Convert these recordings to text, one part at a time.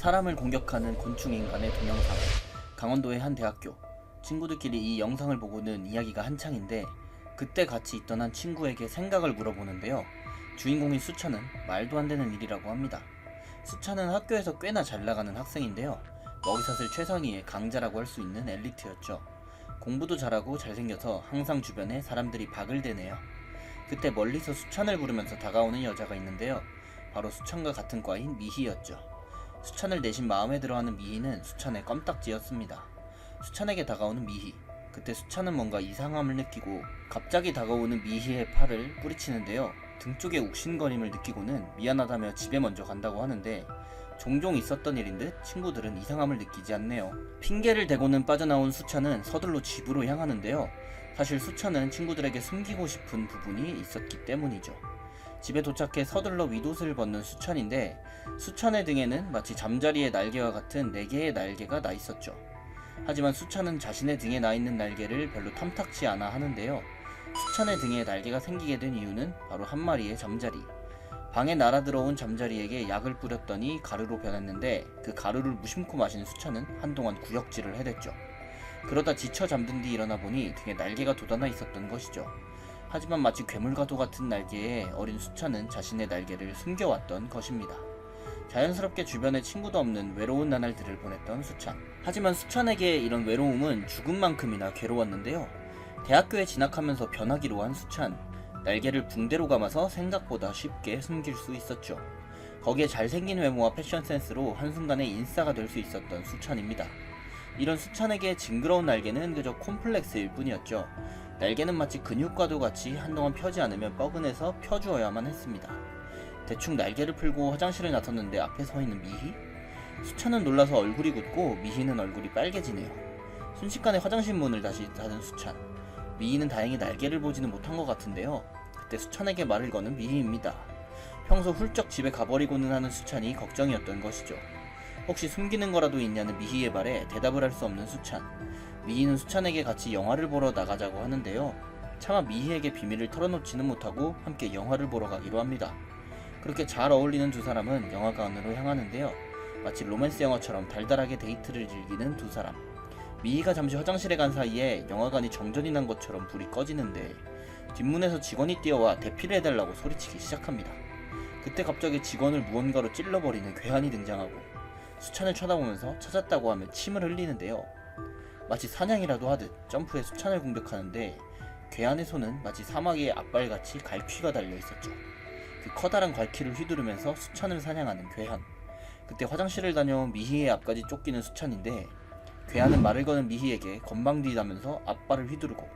사람을 공격하는 곤충인간의 동영상. 강원도의 한 대학교. 친구들끼리 이 영상을 보고는 이야기가 한창인데 그때 같이 있던 한 친구에게 생각을 물어보는데요. 주인공인 수찬은 말도 안 되는 일이라고 합니다. 수찬은 학교에서 꽤나 잘 나가는 학생인데요. 먹이사슬 최상위의 강자라고 할 수 있는 엘리트였죠. 공부도 잘하고 잘생겨서 항상 주변에 사람들이 박을 대네요. 그때 멀리서 수찬을 부르면서 다가오는 여자가 있는데요. 바로 수찬과 같은 과인 미희였죠. 수찬을 내심 마음에 들어하는 미희는 수찬의 껌딱지였습니다. 수찬에게 다가오는 미희. 그때 수찬은 뭔가 이상함을 느끼고 갑자기 다가오는 미희의 팔을 뿌리치는데요. 등 쪽에 욱신거림을 느끼고는 미안하다며 집에 먼저 간다고 하는데 종종 있었던 일인 듯 친구들은 이상함을 느끼지 않네요. 핑계를 대고는 빠져나온 수찬은 서둘러 집으로 향하는데요. 사실 수찬은 친구들에게 숨기고 싶은 부분이 있었기 때문이죠. 집에 도착해 서둘러 윗옷을 벗는 수찬인데 수찬의 등에는 마치 잠자리의 날개와 같은 4개의 날개가 나 있었죠. 하지만 수찬은 자신의 등에 나 있는 날개를 별로 탐탁치 않아 하는데요. 수찬의 등에 날개가 생기게 된 이유는 바로 한 마리의 잠자리. 방에 날아들어온 잠자리에게 약을 뿌렸더니 가루로 변했는데 그 가루를 무심코 마신 수찬은 한동안 구역질을 해댔죠. 그러다 지쳐 잠든 뒤 일어나 보니 등에 날개가 돋아나 있었던 것이죠. 하지만 마치 괴물과도 같은 날개에 어린 수찬은 자신의 날개를 숨겨왔던 것입니다. 자연스럽게 주변에 친구도 없는 외로운 나날들을 보냈던 수찬. 하지만 수찬에게 이런 외로움은 죽음만큼이나 괴로웠는데요. 대학교에 진학하면서 변하기로 한 수찬. 날개를 붕대로 감아서 생각보다 쉽게 숨길 수 있었죠. 거기에 잘생긴 외모와 패션 센스로 한순간에 인싸가 될 수 있었던 수찬입니다. 이런 수찬에게 징그러운 날개는 그저 콤플렉스일 뿐이었죠. 날개는 마치 근육과도 같이 한동안 펴지 않으면 뻐근해서 펴주어야만 했습니다. 대충 날개를 풀고 화장실에 나섰는데 앞에 서 있는 미희? 수찬은 놀라서 얼굴이 굳고 미희는 얼굴이 빨개지네요. 순식간에 화장실 문을 다시 닫은 수찬. 미희는 다행히 날개를 보지는 못한 것 같은데요. 그때 수찬에게 말을 거는 미희입니다. 평소 훌쩍 집에 가버리고는 하는 수찬이 걱정이었던 것이죠. 혹시 숨기는 거라도 있냐는 미희의 말에 대답을 할 수 없는 수찬. 미희는 수찬에게 같이 영화를 보러 나가자고 하는데요. 차마 미희에게 비밀을 털어놓지는 못하고 함께 영화를 보러 가기로 합니다. 그렇게 잘 어울리는 두 사람은 영화관으로 향하는데요. 마치 로맨스 영화처럼 달달하게 데이트를 즐기는 두 사람. 미희가 잠시 화장실에 간 사이에 영화관이 정전이 난 것처럼 불이 꺼지는데 뒷문에서 직원이 뛰어와 대피를 해달라고 소리치기 시작합니다. 그때 갑자기 직원을 무언가로 찔러버리는 괴한이 등장하고 수찬을 쳐다보면서 찾았다고 하며 침을 흘리는데요. 마치 사냥이라도 하듯 점프해 수찬을 공격하는데 괴한의 손은 마치 사마귀의 앞발같이 갈퀴가 달려있었죠. 그 커다란 갈퀴를 휘두르면서 수찬을 사냥하는 괴한. 그때 화장실을 다녀온 미희의 앞까지 쫓기는 수찬인데 괴한은 말을 거는 미희에게 건방지다면서 앞발을 휘두르고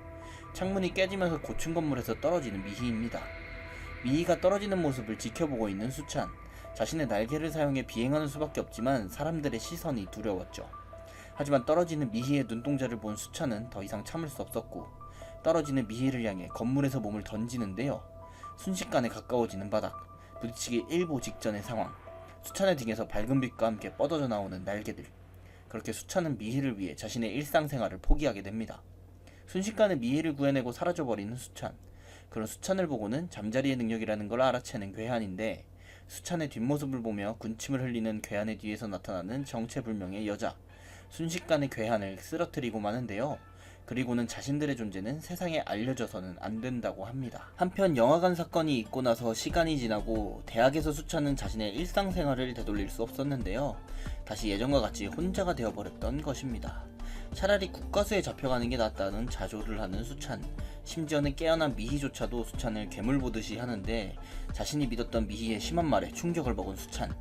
창문이 깨지면서 고층 건물에서 떨어지는 미희입니다. 미희가 떨어지는 모습을 지켜보고 있는 수찬. 자신의 날개를 사용해 비행하는 수밖에 없지만 사람들의 시선이 두려웠죠. 하지만 떨어지는 미희의 눈동자를 본 수찬은 더 이상 참을 수 없었고 떨어지는 미희를 향해 건물에서 몸을 던지는데요. 순식간에 가까워지는 바닥. 부딪히기 일보 직전의 상황. 수찬의 등에서 밝은 빛과 함께 뻗어져 나오는 날개들. 그렇게 수찬은 미희를 위해 자신의 일상생활을 포기하게 됩니다. 순식간에 미희를 구해내고 사라져버리는 수찬. 그런 수찬을 보고는 잠자리의 능력이라는 걸 알아채는 괴한인데 수찬의 뒷모습을 보며 군침을 흘리는 괴한의 뒤에서 나타나는 정체불명의 여자. 순식간에 괴한을 쓰러뜨리고 마는데요. 그리고는 자신들의 존재는 세상에 알려져서는 안 된다고 합니다. 한편 영화관 사건이 있고 나서 시간이 지나고 대학에서 수찬은 자신의 일상생활을 되돌릴 수 없었는데요. 다시 예전과 같이 혼자가 되어버렸던 것입니다. 차라리 국가수에 잡혀가는 게 낫다는 자조를 하는 수찬. 심지어는 깨어난 미희조차도 수찬을 괴물 보듯이 하는데 자신이 믿었던 미희의 심한 말에 충격을 먹은 수찬.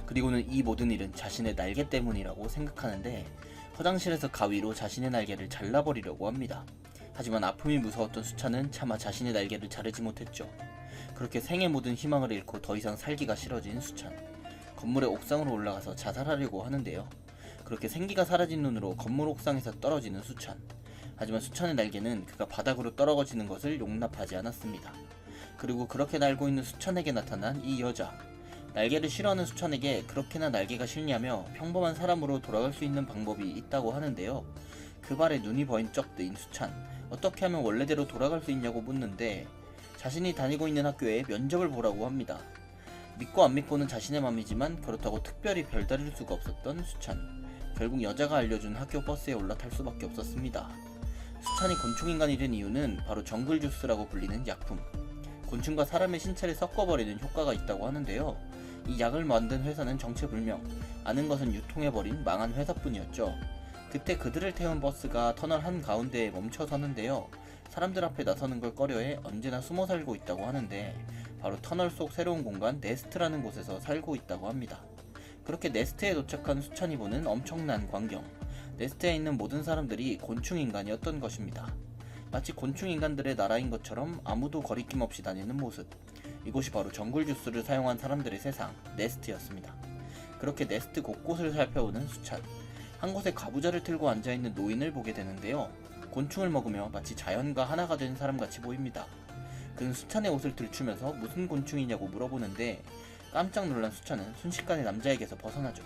그리고는 이 모든 일은 자신의 날개 때문이라고 생각하는데 화장실에서 가위로 자신의 날개를 잘라버리려고 합니다. 하지만 아픔이 무서웠던 수찬은 차마 자신의 날개를 자르지 못했죠. 그렇게 생의 모든 희망을 잃고 더 이상 살기가 싫어진 수찬. 건물의 옥상으로 올라가서 자살하려고 하는데요. 그렇게 생기가 사라진 눈으로 건물 옥상에서 떨어지는 수찬. 하지만 수찬의 날개는 그가 바닥으로 떨어지는 것을 용납하지 않았습니다. 그리고 그렇게 날고 있는 수찬에게 나타난 이 여자. 날개를 싫어하는 수찬에게 그렇게나 날개가 싫냐며 평범한 사람으로 돌아갈 수 있는 방법이 있다고 하는데요. 그 말에 눈이 번쩍 뜨인 수찬. 어떻게 하면 원래대로 돌아갈 수 있냐고 묻는데 자신이 다니고 있는 학교에 면접을 보라고 합니다. 믿고 안 믿고는 자신의 맘이지만 그렇다고 특별히 별다를 수가 없었던 수찬. 결국 여자가 알려준 학교 버스에 올라탈 수밖에 없었습니다. 수찬이 곤충인간이 된 이유는 바로 정글 주스라고 불리는 약품. 곤충과 사람의 신체를 섞어버리는 효과가 있다고 하는데요. 이 약을 만든 회사는 정체불명, 아는 것은 유통해버린 망한 회사뿐이었죠. 그때 그들을 태운 버스가 터널 한가운데에 멈춰서는데요. 사람들 앞에 나서는 걸 꺼려해 언제나 숨어 살고 있다고 하는데, 바로 터널 속 새로운 공간 네스트라는 곳에서 살고 있다고 합니다. 그렇게 네스트에 도착한 수찬이 보는 엄청난 광경. 네스트에 있는 모든 사람들이 곤충인간이었던 것입니다. 마치 곤충인간들의 나라인 것처럼 아무도 거리낌 없이 다니는 모습. 이곳이 바로 정글 주스를 사용한 사람들의 세상, 네스트였습니다. 그렇게 네스트 곳곳을 살펴오는 수찬. 한 곳에 가부좌를 틀고 앉아있는 노인을 보게 되는데요. 곤충을 먹으며 마치 자연과 하나가 된 사람같이 보입니다. 그는 수찬의 옷을 들추면서 무슨 곤충이냐고 물어보는데, 깜짝 놀란 수찬은 순식간에 남자에게서 벗어나죠.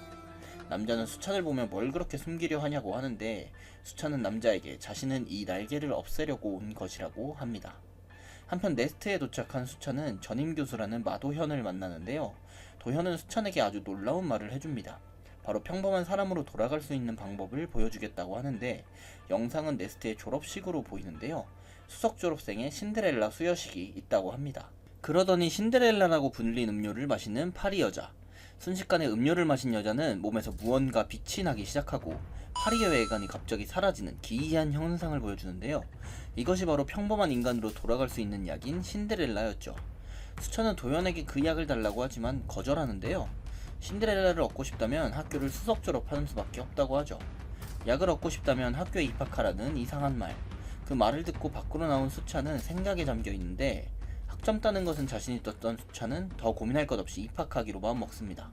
남자는 수찬을 보며 뭘 그렇게 숨기려 하냐고 하는데, 수찬은 남자에게 자신은 이 날개를 없애려고 온 것이라고 합니다. 한편 네스트에 도착한 수찬은 전임 교수라는 마도현을 만나는데요. 도현은 수찬에게 아주 놀라운 말을 해줍니다. 바로 평범한 사람으로 돌아갈 수 있는 방법을 보여주겠다고 하는데, 영상은 네스트의 졸업식으로 보이는데요. 수석 졸업생의 신데렐라 수여식이 있다고 합니다. 그러더니 신데렐라라고 불린 음료를 마시는 파리 여자. 순식간에 음료를 마신 여자는 몸에서 무언가 빛이 나기 시작하고 파리의 외관이 갑자기 사라지는 기이한 현상을 보여주는데요. 이것이 바로 평범한 인간으로 돌아갈 수 있는 약인 신데렐라였죠. 수찬은 도연에게 그 약을 달라고 하지만 거절하는데요. 신데렐라를 얻고 싶다면 학교를 수석 졸업하는 수밖에 없다고 하죠. 약을 얻고 싶다면 학교에 입학하라는 이상한 말. 그 말을 듣고 밖으로 나온 수찬은 생각에 잠겨 있는데, 학점 따는 것은 자신이 떴던 수찬은 더 고민할 것 없이 입학하기로 마음먹습니다.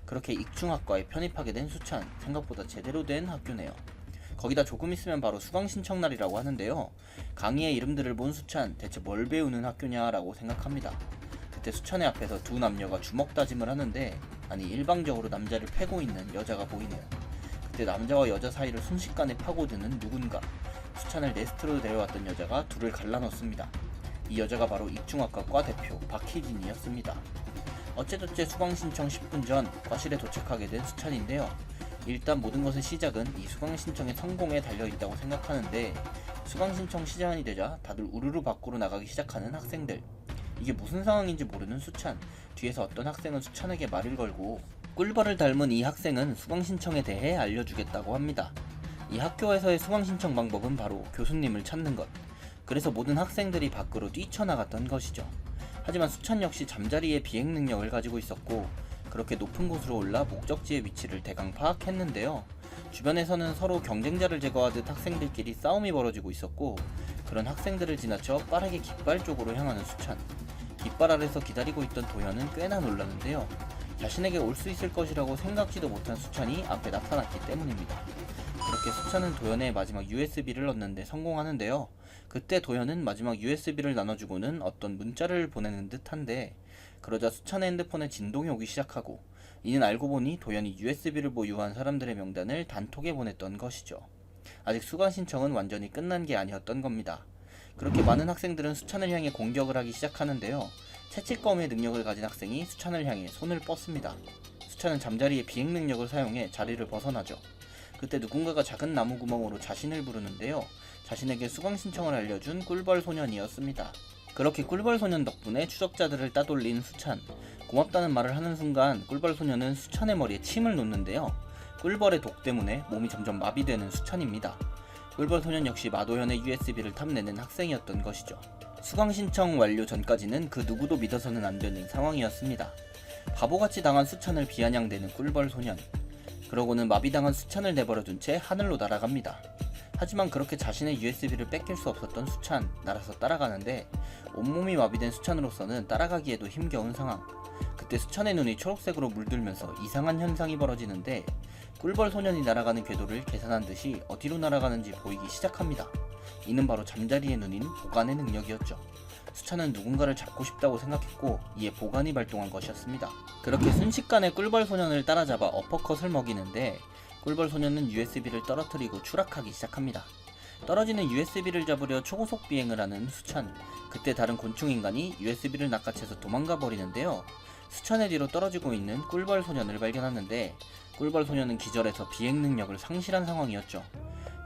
그렇게 익중학과에 편입하게 된 수찬. 생각보다 제대로 된 학교네요. 거기다 조금 있으면 바로 수강 신청 날이라고 하는데요. 강의의 이름들을 본 수찬, 대체 뭘 배우는 학교냐라고 생각합니다. 그때 수찬의 앞에서 두 남녀가 주먹 다짐을 하는데, 아니 일방적으로 남자를 패고 있는 여자가 보이네요. 그때 남자와 여자 사이를 순식간에 파고드는 누군가. 수찬을 네스트로 데려왔던 여자가 둘을 갈라놓습니다. 이 여자가 바로 익중학과 과 대표 박희진이었습니다. 어째저째 수강 신청 10분 전 과실에 도착하게 된 수찬인데요. 일단 모든 것의 시작은 이 수강 신청의 성공에 달려있다고 생각하는데, 수강 신청 시간이 되자 다들 우르르 밖으로 나가기 시작하는 학생들. 이게 무슨 상황인지 모르는 수찬. 뒤에서 어떤 학생은 수찬에게 말을 걸고, 꿀벌을 닮은 이 학생은 수강 신청에 대해 알려주겠다고 합니다. 이 학교에서의 수강 신청 방법은 바로 교수님을 찾는 것. 그래서 모든 학생들이 밖으로 뛰쳐나갔던 것이죠. 하지만 수찬 역시 잠자리의 비행 능력을 가지고 있었고, 그렇게 높은 곳으로 올라 목적지의 위치를 대강 파악했는데요. 주변에서는 서로 경쟁자를 제거하듯 학생들끼리 싸움이 벌어지고 있었고, 그런 학생들을 지나쳐 빠르게 깃발 쪽으로 향하는 수찬. 깃발 아래서 기다리고 있던 도현은 꽤나 놀라는데요. 자신에게 올 수 있을 것이라고 생각지도 못한 수찬이 앞에 나타났기 때문입니다. 그렇게 수찬은 도현의 마지막 USB를 얻는데 성공하는데요. 그때 도현은 마지막 USB를 나눠주고는 어떤 문자를 보내는 듯한데, 그러자 수찬의 핸드폰에 진동이 오기 시작하고, 이는 알고 보니 도현이 USB를 보유한 사람들의 명단을 단톡에 보냈던 것이죠. 아직 수강 신청은 완전히 끝난 게 아니었던 겁니다. 그렇게 많은 학생들은 수찬을 향해 공격을 하기 시작하는데요. 채찍검의 능력을 가진 학생이 수찬을 향해 손을 뻗습니다. 수찬은 잠자리의 비행 능력을 사용해 자리를 벗어나죠. 그때 누군가가 작은 나무 구멍으로 자신을 부르는데요. 자신에게 수강 신청을 알려준 꿀벌 소년이었습니다. 그렇게 꿀벌 소년 덕분에 추적자들을 따돌린 수찬. 고맙다는 말을 하는 순간 꿀벌 소년은 수찬의 머리에 침을 놓는데요. 꿀벌의 독 때문에 몸이 점점 마비되는 수찬입니다. 꿀벌 소년 역시 마도현의 USB를 탐내는 학생이었던 것이죠. 수강 신청 완료 전까지는 그 누구도 믿어서는 안 되는 상황이었습니다. 바보같이 당한 수찬을 비아냥대는 꿀벌 소년. 그러고는 마비당한 수찬을 내버려둔 채 하늘로 날아갑니다. 하지만 그렇게 자신의 USB를 뺏길 수 없었던 수찬, 날아서 따라가는데, 온몸이 마비된 수찬으로서는 따라가기에도 힘겨운 상황. 그때 수찬의 눈이 초록색으로 물들면서 이상한 현상이 벌어지는데, 꿀벌 소년이 날아가는 궤도를 계산한 듯이 어디로 날아가는지 보이기 시작합니다. 이는 바로 잠자리의 눈인 보관의 능력이었죠. 수찬은 누군가를 잡고 싶다고 생각했고, 이에 보관이 발동한 것이었습니다. 그렇게 순식간에 꿀벌 소년을 따라잡아 어퍼컷을 먹이는데, 꿀벌 소년은 USB를 떨어뜨리고 추락하기 시작합니다. 떨어지는 USB를 잡으려 초고속 비행을 하는 수찬. 그때 다른 곤충인간이 USB를 낚아채서 도망가 버리는데요. 수천의 뒤로 떨어지고 있는 꿀벌 소년을 발견하는데, 꿀벌 소년은 기절해서 비행 능력을 상실한 상황이었죠.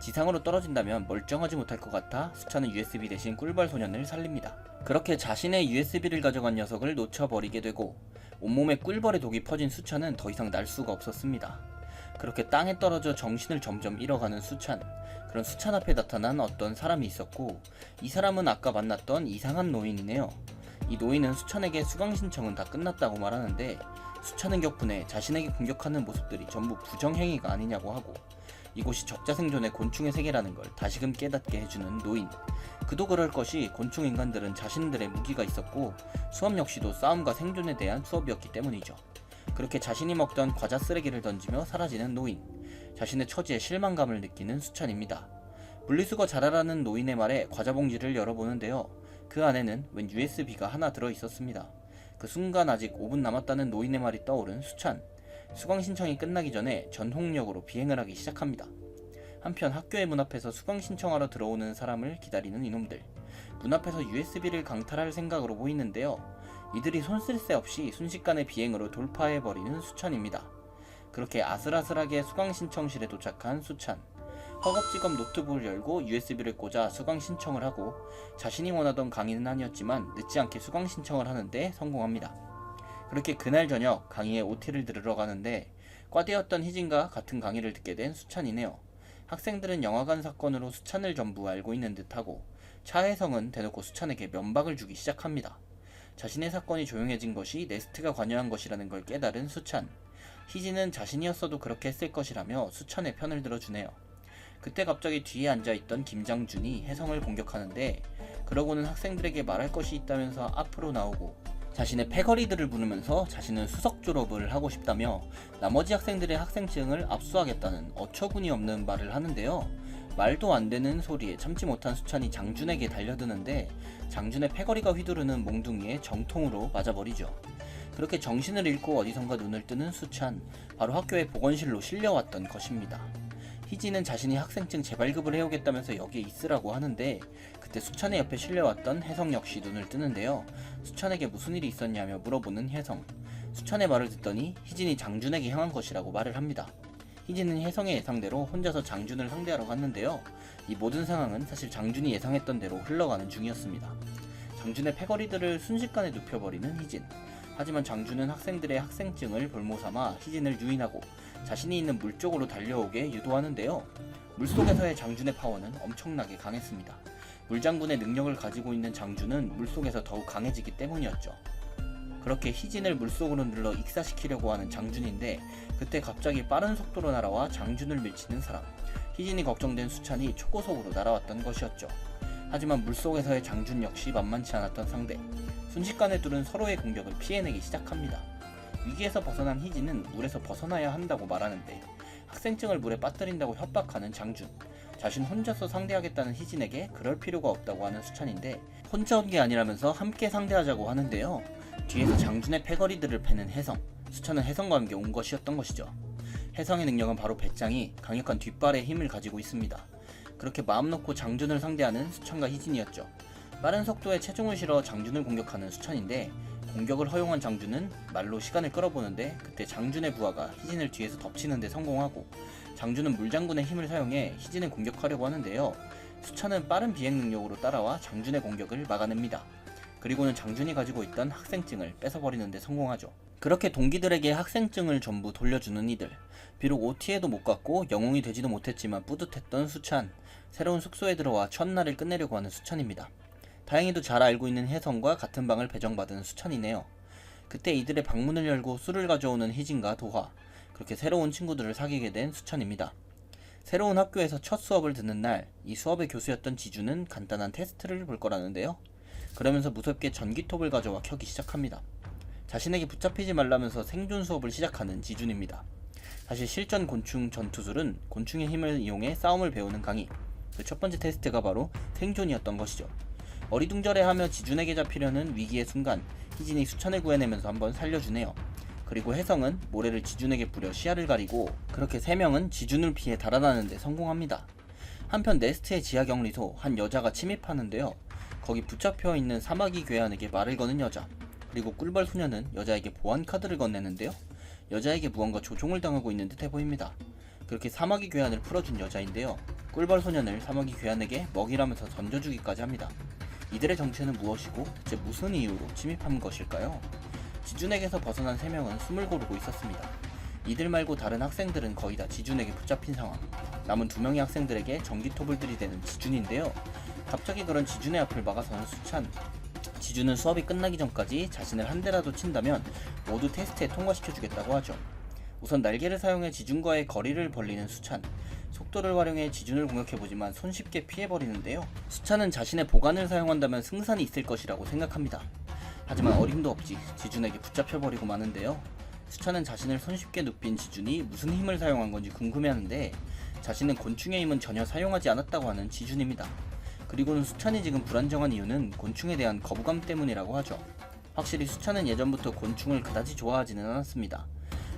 지상으로 떨어진다면 멀쩡하지 못할 것 같아 수찬은 USB 대신 꿀벌 소년을 살립니다. 그렇게 자신의 USB를 가져간 녀석을 놓쳐버리게 되고, 온몸에 꿀벌의 독이 퍼진 수찬은 더 이상 날 수가 없었습니다. 그렇게 땅에 떨어져 정신을 점점 잃어가는 수찬. 그런 수찬 앞에 나타난 어떤 사람이 있었고, 이 사람은 아까 만났던 이상한 노인이네요. 이 노인은 수찬에게 수강 신청은 다 끝났다고 말하는데, 수찬은 격분해 자신에게 공격하는 모습들이 전부 부정행위가 아니냐고 하고, 이곳이 적자생존의 곤충의 세계라는 걸 다시금 깨닫게 해주는 노인. 그도 그럴 것이 곤충 인간들은 자신들의 무기가 있었고, 수업 역시도 싸움과 생존에 대한 수업이었기 때문이죠. 그렇게 자신이 먹던 과자 쓰레기를 던지며 사라지는 노인. 자신의 처지에 실망감을 느끼는 수찬입니다. 분리수거 잘하라는 노인의 말에 과자 봉지를 열어보는데요. 그 안에는 웬 USB가 하나 들어있었습니다. 그 순간 아직 5분 남았다는 노인의 말이 떠오른 수찬. 수강 신청이 끝나기 전에 전폭력으로 비행을 하기 시작합니다. 한편 학교의 문 앞에서 수강 신청하러 들어오는 사람을 기다리는 이놈들. 문 앞에서 USB를 강탈할 생각으로 보이는데요. 이들이 손쓸 새 없이 순식간에 비행으로 돌파해버리는 수찬입니다. 그렇게 아슬아슬하게 수강 신청실에 도착한 수찬. 허겁지겁 노트북을 열고 USB를 꽂아 수강 신청을 하고, 자신이 원하던 강의는 아니었지만 늦지 않게 수강 신청을 하는데 성공합니다. 그렇게 그날 저녁 강의에 OT를 들으러 가는데, 과대였던 희진과 같은 강의를 듣게 된 수찬이네요. 학생들은 영화관 사건으로 수찬을 전부 알고 있는 듯하고, 차혜성은 대놓고 수찬에게 면박을 주기 시작합니다. 자신의 사건이 조용해진 것이 네스트가 관여한 것이라는 걸 깨달은 수찬. 희진은 자신이었어도 그렇게 했을 것이라며 수찬의 편을 들어주네요. 그때 갑자기 뒤에 앉아있던 김장준이 혜성을 공격하는데, 그러고는 학생들에게 말할 것이 있다면서 앞으로 나오고, 자신의 패거리들을 부르면서 자신은 수석 졸업을 하고 싶다며 나머지 학생들의 학생증을 압수하겠다는 어처구니 없는 말을 하는데요. 말도 안 되는 소리에 참지 못한 수찬이 장준에게 달려드는데, 장준의 패거리가 휘두르는 몽둥이에 정통으로 맞아버리죠. 그렇게 정신을 잃고 어디선가 눈을 뜨는 수찬. 바로 학교의 보건실로 실려왔던 것입니다. 희진은 자신이 학생증 재발급을 해오겠다면서 여기에 있으라고 하는데, 그때 수찬의 옆에 실려왔던 혜성 역시 눈을 뜨는데요. 수찬에게 무슨 일이 있었냐며 물어보는 혜성. 수찬의 말을 듣더니 희진이 장준에게 향한 것이라고 말을 합니다. 희진은 혜성의 예상대로 혼자서 장준을 상대하러 갔는데요. 이 모든 상황은 사실 장준이 예상했던 대로 흘러가는 중이었습니다. 장준의 패거리들을 순식간에 눕혀버리는 희진. 하지만 장준은 학생들의 학생증을 볼모삼아 희진을 유인하고 자신이 있는 물 쪽으로 달려오게 유도하는데요. 물속에서의 장준의 파워는 엄청나게 강했습니다. 물장군의 능력을 가지고 있는 장준은 물속에서 더욱 강해지기 때문이었죠. 그렇게 희진을 물속으로 눌러 익사시키려고 하는 장준인데, 그때 갑자기 빠른 속도로 날아와 장준을 밀치는 사람. 희진이 걱정된 수찬이 초고속으로 날아왔던 것이었죠. 하지만 물속에서의 장준 역시 만만치 않았던 상대. 순식간에 둘은 서로의 공격을 피해내기 시작합니다. 위기에서 벗어난 희진은 물에서 벗어나야 한다고 말하는데, 학생증을 물에 빠뜨린다고 협박하는 장준. 자신 혼자서 상대하겠다는 희진에게 그럴 필요가 없다고 하는 수찬인데, 혼자 온 게 아니라면서 함께 상대하자고 하는데요. 뒤에서 장준의 패거리들을 패는 혜성. 수찬은 혜성과 함께 온 것이었던 것이죠. 혜성의 능력은 바로 배짱이 강력한 뒷발의 힘을 가지고 있습니다. 그렇게 마음 놓고 장준을 상대하는 수찬과 희진이었죠. 빠른 속도에 체중을 실어 장준을 공격하는 수찬인데, 공격을 허용한 장준은 말로 시간을 끌어보는데, 그때 장준의 부하가 희진을 뒤에서 덮치는 데 성공하고, 장준은 물장군의 힘을 사용해 희진을 공격하려고 하는데요. 수찬은 빠른 비행 능력으로 따라와 장준의 공격을 막아냅니다. 그리고는 장준이 가지고 있던 학생증을 뺏어버리는 데 성공하죠. 그렇게 동기들에게 학생증을 전부 돌려주는 이들. 비록 OT에도 못 갔고 영웅이 되지도 못했지만 뿌듯했던 수찬. 새로운 숙소에 들어와 첫날을 끝내려고 하는 수찬입니다. 다행히도 잘 알고 있는 혜성과 같은 방을 배정받은 수찬이네요. 그때 이들의 방문을 열고 술을 가져오는 희진과 도화. 그렇게 새로운 친구들을 사귀게 된 수찬입니다. 새로운 학교에서 첫 수업을 듣는 날, 이 수업의 교수였던 지주는 간단한 테스트를 볼 거라는데요. 그러면서 무섭게 전기톱을 가져와 켜기 시작합니다. 자신에게 붙잡히지 말라면서 생존 수업을 시작하는 지준입니다. 사실 실전 곤충 전투술은 곤충의 힘을 이용해 싸움을 배우는 강의. 그 첫 번째 테스트가 바로 생존이었던 것이죠. 어리둥절해하며 지준에게 잡히려는 위기의 순간, 희진이 수찬을 구해내면서 한번 살려주네요. 그리고 혜성은 모래를 지준에게 뿌려 시야를 가리고, 그렇게 3명은 지준을 피해 달아나는 데 성공합니다. 한편 네스트의 지하 격리소, 한 여자가 침입하는데요. 거기 붙잡혀 있는 사마귀 괴한에게 말을 거는 여자. 그리고 꿀벌 소녀는 여자에게 보안 카드를 건네는데요. 여자에게 무언가 조종을 당하고 있는 듯해 보입니다. 그렇게 사마귀 괴한을 풀어준 여자인데요. 꿀벌 소년을 사마귀 괴한에게 먹이라면서 던져주기까지 합니다. 이들의 정체는 무엇이고 대체 무슨 이유로 침입한 것일까요? 지준에게서 벗어난 3명은 숨을 고르고 있었습니다. 이들 말고 다른 학생들은 거의 다 지준에게 붙잡힌 상황. 남은 2명의 학생들에게 전기톱을 들이대는 지준인데요. 갑자기 그런 지준의 앞을 막아서는 수찬. 지준은 수업이 끝나기 전까지 자신을 한 대라도 친다면 모두 테스트에 통과시켜주겠다고 하죠. 우선 날개를 사용해 지준과의 거리를 벌리는 수찬. 속도를 활용해 지준을 공격해보지만 손쉽게 피해버리는데요. 수찬은 자신의 보관을 사용한다면 승산이 있을 것이라고 생각합니다. 하지만 어림도 없이 지준에게 붙잡혀버리고 마는데요. 수찬은 자신을 손쉽게 눕힌 지준이 무슨 힘을 사용한 건지 궁금해하는데 자신은 곤충의 힘은 전혀 사용하지 않았다고 하는 지준입니다. 그리고는 수찬이 지금 불안정한 이유는 곤충에 대한 거부감 때문이라고 하죠. 확실히 수찬은 예전부터 곤충을 그다지 좋아하지는 않았습니다.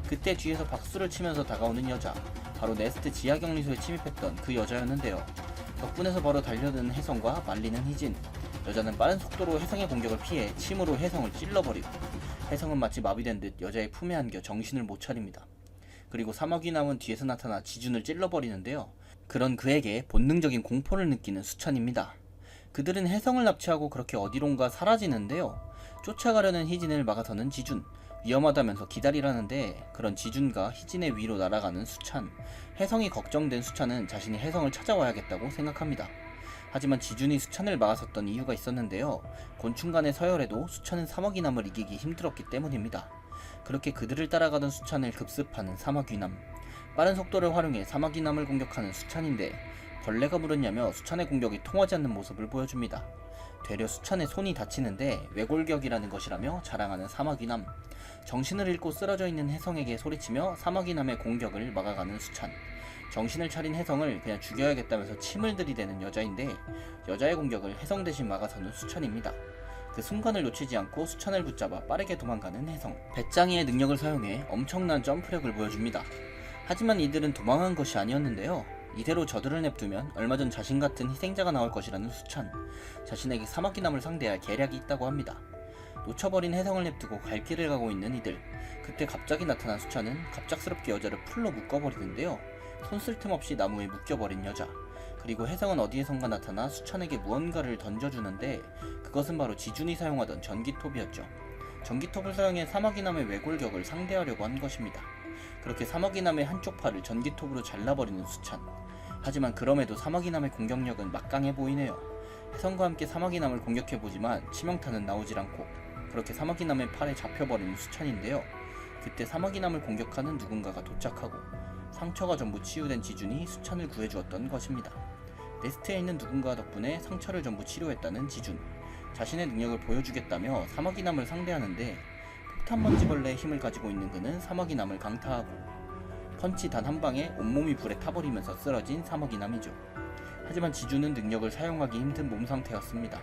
그때 뒤에서 박수를 치면서 다가오는 여자, 바로 네스트 지하격리소에 침입했던 그 여자였는데요. 덕분에서 바로 달려드는 혜성과 말리는 희진. 여자는 빠른 속도로 혜성의 공격을 피해 침으로 혜성을 찔러버리고 혜성은 마치 마비된 듯 여자의 품에 안겨 정신을 못 차립니다. 그리고 사마귀 남은 뒤에서 나타나 지준을 찔러버리는데요. 그런 그에게 본능적인 공포를 느끼는 수찬입니다. 그들은 혜성을 납치하고 그렇게 어디론가 사라지는데요. 쫓아가려는 희진을 막아서는 지준. 위험하다면서 기다리라는데 그런 지준과 희진의 위로 날아가는 수찬. 혜성이 걱정된 수찬은 자신이 혜성을 찾아와야겠다고 생각합니다. 하지만 지준이 수찬을 막아섰던 이유가 있었는데요. 곤충 간의 서열에도 수찬은 사마귀남을 이기기 힘들었기 때문입니다. 그렇게 그들을 따라가던 수찬을 급습하는 사마귀남. 빠른 속도를 활용해 사마귀남을 공격하는 수찬인데 벌레가 물었냐며 수찬의 공격이 통하지 않는 모습을 보여줍니다. 되려 수찬의 손이 다치는데 외골격이라는 것이라며 자랑하는 사마귀남. 정신을 잃고 쓰러져 있는 혜성에게 소리치며 사마귀남의 공격을 막아가는 수찬. 정신을 차린 혜성을 그냥 죽여야겠다면서 침을 들이대는 여자인데 여자의 공격을 혜성 대신 막아서는 수찬입니다. 그 순간을 놓치지 않고 수찬을 붙잡아 빠르게 도망가는 혜성. 배짱이의 능력을 사용해 엄청난 점프력을 보여줍니다. 하지만 이들은 도망한 것이 아니었는데요. 이대로 저들을 냅두면 얼마 전 자신 같은 희생자가 나올 것이라는 수찬. 자신에게 사마귀남을 상대할 계략이 있다고 합니다. 놓쳐버린 혜성을 냅두고 갈 길을 가고 있는 이들. 그때 갑자기 나타난 수찬은 갑작스럽게 여자를 풀로 묶어버리는데요. 손 쓸 틈 없이 나무에 묶여버린 여자. 그리고 혜성은 어디에선가 나타나 수찬에게 무언가를 던져주는데 그것은 바로 지준이 사용하던 전기톱이었죠. 전기톱을 사용해 사마귀남의 외골격을 상대하려고 한 것입니다. 그렇게 사마귀남의 한쪽 팔을 전기톱으로 잘라버리는 수찬. 하지만 그럼에도 사마귀남의 공격력은 막강해 보이네요. 혜성과 함께 사마귀남을 공격해보지만 치명타는 나오질 않고 그렇게 사마귀남의 팔에 잡혀버리는 수찬인데요. 그때 사마귀남을 공격하는 누군가가 도착하고 상처가 전부 치유된 지준이 수찬을 구해주었던 것입니다. 네스트에 있는 누군가 덕분에 상처를 전부 치료했다는 지준. 자신의 능력을 보여주겠다며 사마귀남을 상대하는데 폭탄먼지벌레의 힘을 가지고 있는 그는 사마귀남을 강타하고 펀치 단 한 방에 온몸이 불에 타버리면서 쓰러진 사마귀남이죠. 하지만 지준은 능력을 사용하기 힘든 몸 상태였습니다.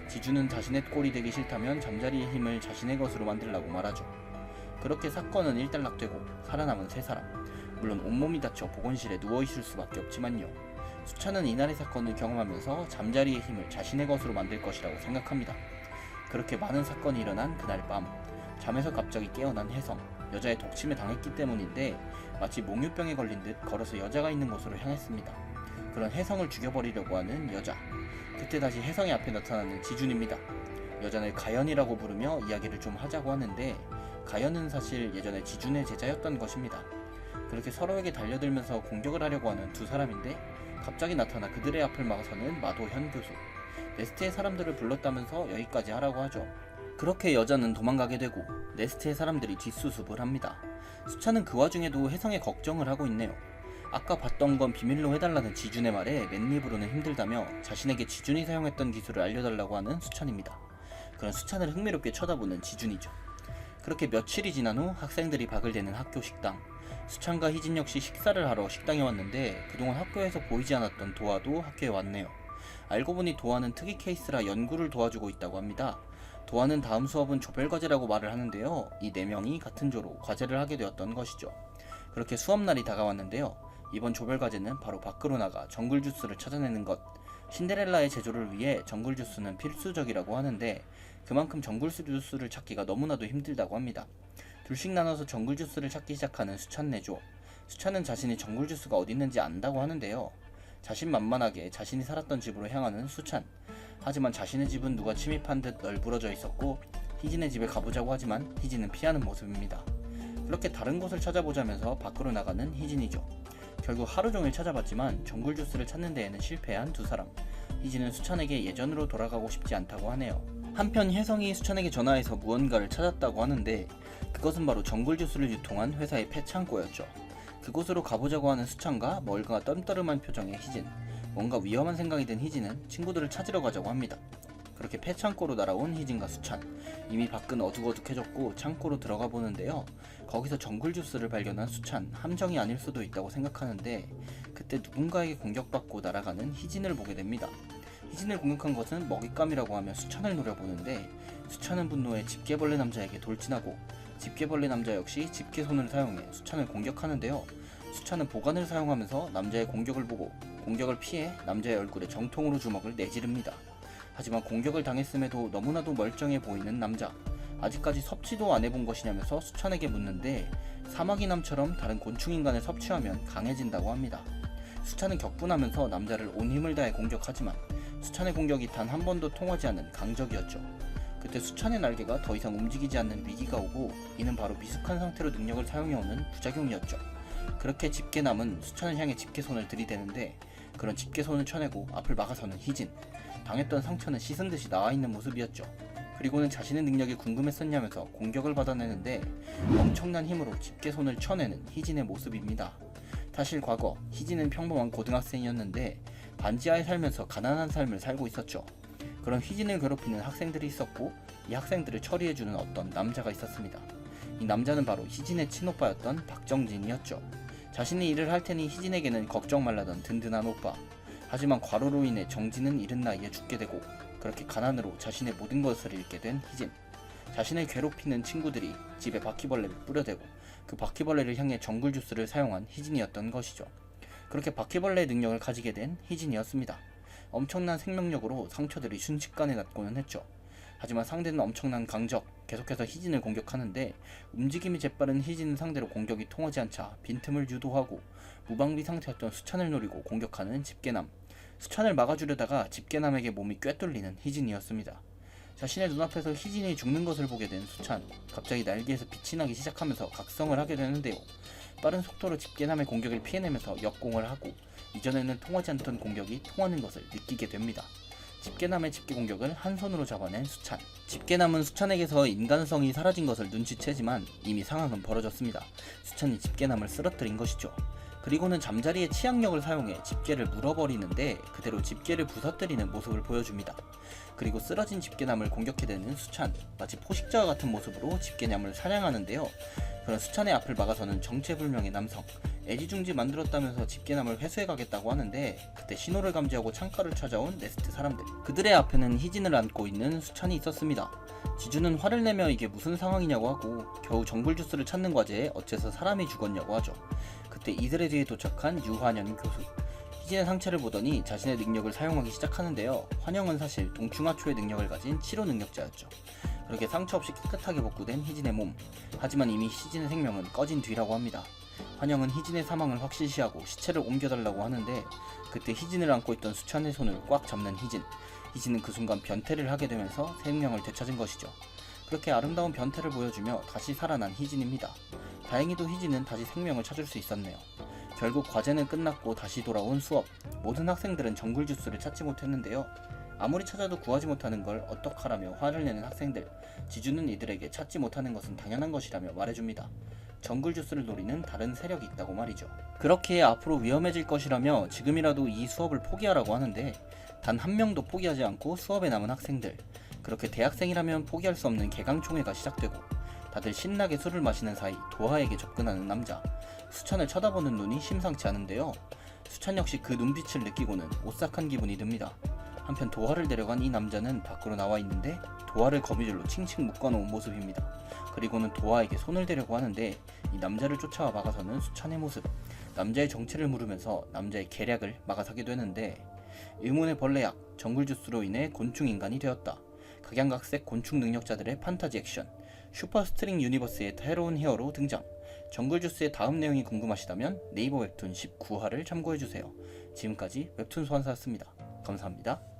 지준은 자신의 꼴이 되기 싫다면 잠자리의 힘을 자신의 것으로 만들라고 말하죠. 그렇게 사건은 일단락되고 살아남은 3사람. 물론 온몸이 다쳐 보건실에 누워있을 수밖에 없지만요. 수찬은 이날의 사건을 경험하면서 잠자리의 힘을 자신의 것으로 만들 것이라고 생각합니다. 그렇게 많은 사건이 일어난 그날 밤, 잠에서 갑자기 깨어난 혜성. 여자의 독침에 당했기 때문인데 마치 몽유병에 걸린 듯 걸어서 여자가 있는 곳으로 향했습니다. 그런 혜성을 죽여버리려고 하는 여자. 그때 다시 혜성의 앞에 나타나는 지준입니다. 여자를 가연이라고 부르며 이야기를 좀 하자고 하는데 가연은 사실 예전에 지준의 제자였던 것입니다. 그렇게 서로에게 달려들면서 공격을 하려고 하는 2사람인데 갑자기 나타나 그들의 앞을 막아서는 마도현 교수. 네스트의 사람들을 불렀다면서 여기까지 하라고 하죠. 그렇게 여자는 도망가게 되고 네스트의 사람들이 뒷수습을 합니다. 수찬은 그 와중에도 혜성의 걱정을 하고 있네요. 아까 봤던 건 비밀로 해달라는 지준의 말에 맨입으로는 힘들다며 자신에게 지준이 사용했던 기술을 알려달라고 하는 수찬입니다. 그런 수찬을 흥미롭게 쳐다보는 지준이죠. 그렇게 며칠이 지난 후 학생들이 박을 대는 학교 식당. 수찬과 희진 역시 식사를 하러 식당에 왔는데 그동안 학교에서 보이지 않았던 도화도 학교에 왔네요. 알고 보니 도화는 특이 케이스라 연구를 도와주고 있다고 합니다. 도화는 다음 수업은 조별과제라고 말을 하는데요. 이 4명이 같은 조로 과제를 하게 되었던 것이죠. 그렇게 수업날이 다가왔는데요. 이번 조별과제는 바로 밖으로 나가 정글 주스를 찾아내는 것. 신데렐라의 제조를 위해 정글 주스는 필수적이라고 하는데 그만큼 정글 주스를 찾기가 너무나도 힘들다고 합니다. 둘씩 나눠서 정글 주스를 찾기 시작하는 수찬네조. 수찬은 자신이 정글 주스가 어디 있는지 안다고 하는데요. 자신만만하게 자신이 살았던 집으로 향하는 수찬. 하지만 자신의 집은 누가 침입한 듯 널브러져 있었고 희진의 집에 가보자고 하지만 희진은 피하는 모습입니다. 그렇게 다른 곳을 찾아보자면서 밖으로 나가는 희진이죠. 결국 하루 종일 찾아봤지만 정글 주스를 찾는 데에는 실패한 두 사람. 희진은 수찬에게 예전으로 돌아가고 싶지 않다고 하네요. 한편 혜성이 수찬에게 전화해서 무언가를 찾았다고 하는데 그것은 바로 정글 주스를 유통한 회사의 폐창고였죠. 그곳으로 가보자고 하는 수찬과 멀거나 떨떠름한 표정의 희진. 뭔가 위험한 생각이 든 희진은 친구들을 찾으러 가자고 합니다. 그렇게 폐창고로 날아온 희진과 수찬. 이미 밖은 어둑어둑해졌고 창고로 들어가 보는데요. 거기서 정글 주스를 발견한 수찬. 함정이 아닐 수도 있다고 생각하는데 그때 누군가에게 공격받고 날아가는 희진을 보게 됩니다. 희진을 공격한 것은 먹잇감이라고 하며 수찬을 노려보는데 수찬은 분노에 집게벌레 남자에게 돌진하고 집게벌레 남자 역시 집게손을 사용해 수찬을 공격하는데요. 수찬은 보관을 사용하면서 남자의 공격을 보고 공격을 피해 남자의 얼굴에 정통으로 주먹을 내지릅니다. 하지만 공격을 당했음에도 너무나도 멀쩡해 보이는 남자. 아직까지 섭취도 안 해본 것이냐면서 수찬에게 묻는데 사마귀남처럼 다른 곤충인간을 섭취하면 강해진다고 합니다. 수찬은 격분하면서 남자를 온 힘을 다해 공격하지만 수찬의 공격이 단 한 번도 통하지 않는 강적이었죠. 그때 수찬의 날개가 더 이상 움직이지 않는 위기가 오고 이는 바로 미숙한 상태로 능력을 사용해오는 부작용이었죠. 그렇게 집게남은 수찬을 향해 집게손을 들이대는데 그런 집게손을 쳐내고 앞을 막아서는 희진. 당했던 상처는 씻은 듯이 나와있는 모습이었죠. 그리고는 자신의 능력이 궁금했었냐면서 공격을 받아내는데 엄청난 힘으로 집게손을 쳐내는 희진의 모습입니다. 사실 과거 희진은 평범한 고등학생이었는데 반지하에 살면서 가난한 삶을 살고 있었죠. 그런 희진을 괴롭히는 학생들이 있었고 이 학생들을 처리해주는 어떤 남자가 있었습니다. 이 남자는 바로 희진의 친오빠였던 박정진이었죠. 자신이 일을 할 테니 희진에게는 걱정 말라던 든든한 오빠. 하지만 과로로 인해 정진은 이른 나이에 죽게 되고 그렇게 가난으로 자신의 모든 것을 잃게 된 희진. 자신을 괴롭히는 친구들이 집에 바퀴벌레를 뿌려대고 그 바퀴벌레를 향해 정글 주스를 사용한 희진이었던 것이죠. 그렇게 바퀴벌레의 능력을 가지게 된 희진이었습니다. 엄청난 생명력으로 상처들이 순식간에 낫고는 했죠. 하지만 상대는 엄청난 강적, 계속해서 희진을 공격하는데 움직임이 재빠른 희진을 상대로 공격이 통하지 않자 빈틈을 유도하고 무방비 상태였던 수찬을 노리고 공격하는 집게남. 수찬을 막아주려다가 집게남에게 몸이 꿰뚫리는 희진이었습니다. 자신의 눈앞에서 희진이 죽는 것을 보게 된 수찬. 갑자기 날개에서 빛이 나기 시작하면서 각성을 하게 되는데요. 빠른 속도로 집게남의 공격을 피해내면서 역공을 하고 이전에는 통하지 않던 공격이 통하는 것을 느끼게 됩니다. 집게남의 집게 공격을 한 손으로 잡아낸 수찬. 집게남은 수찬에게서 인간성이 사라진 것을 눈치채지만 이미 상황은 벌어졌습니다. 수찬이 집게남을 쓰러뜨린 것이죠. 그리고는 잠자리의 치약력을 사용해 집게를 물어버리는데 그대로 집게를 부서뜨리는 모습을 보여줍니다. 그리고 쓰러진 집게남을 공격해대는 수찬. 마치 포식자와 같은 모습으로 집게남을 사냥하는데요. 그런 수찬의 앞을 막아서는 정체불명의 남성. 애지중지 만들었다면서 집게남을 회수해가겠다고 하는데 그때 신호를 감지하고 창가를 찾아온 네스트 사람들. 그들의 앞에는 희진을 안고 있는 수찬이 있었습니다. 지주는 화를 내며 이게 무슨 상황이냐고 하고 겨우 정글 주스를 찾는 과제에 어째서 사람이 죽었냐고 하죠. 그때 이들의 뒤에 도착한 유환영 교수. 희진의 상처를 보더니 자신의 능력을 사용하기 시작하는데요. 환영은 사실 동충하초의 능력을 가진 치료 능력자였죠. 그렇게 상처 없이 깨끗하게 복구된 희진의 몸. 하지만 이미 희진의 생명은 꺼진 뒤라고 합니다. 환영은 희진의 사망을 확실시하고 시체를 옮겨달라고 하는데 그때 희진을 안고 있던 수찬의 손을 꽉 잡는 희진. 희진은 그 순간 변태를 하게 되면서 생명을 되찾은 것이죠. 그렇게 아름다운 변태를 보여주며 다시 살아난 희진입니다. 다행히도 희진은 다시 생명을 찾을 수 있었네요. 결국 과제는 끝났고 다시 돌아온 수업. 모든 학생들은 정글 주스를 찾지 못했는데요. 아무리 찾아도 구하지 못하는 걸 어떡하라며 화를 내는 학생들. 지주는 이들에게 찾지 못하는 것은 당연한 것이라며 말해줍니다. 정글 주스를 노리는 다른 세력이 있다고 말이죠. 그렇게 앞으로 위험해질 것이라며 지금이라도 이 수업을 포기하라고 하는데 단 한 명도 포기하지 않고 수업에 남은 학생들. 그렇게 대학생이라면 포기할 수 없는 개강총회가 시작되고 다들 신나게 술을 마시는 사이 도하에게 접근하는 남자. 수찬을 쳐다보는 눈이 심상치 않은데요. 수찬 역시 그 눈빛을 느끼고는 오싹한 기분이 듭니다. 한편 도하를 데려간 이 남자는 밖으로 나와 있는데 도하를 거미줄로 칭칭 묶어놓은 모습입니다. 그리고는 도하에게 손을 대려고 하는데 이 남자를 쫓아와 막아서는 수찬의 모습. 남자의 정체를 물으면서 남자의 계략을 막아서게 되는데 의문의 벌레약, 정글주스로 인해 곤충인간이 되었다. 각양각색 곤충 능력자들의 판타지 액션, 슈퍼스트링 유니버스의 새로운 히어로 등장. 정글주스의 다음 내용이 궁금하시다면 네이버 웹툰 19화를 참고해주세요. 지금까지 웹툰 소환사였습니다. 감사합니다.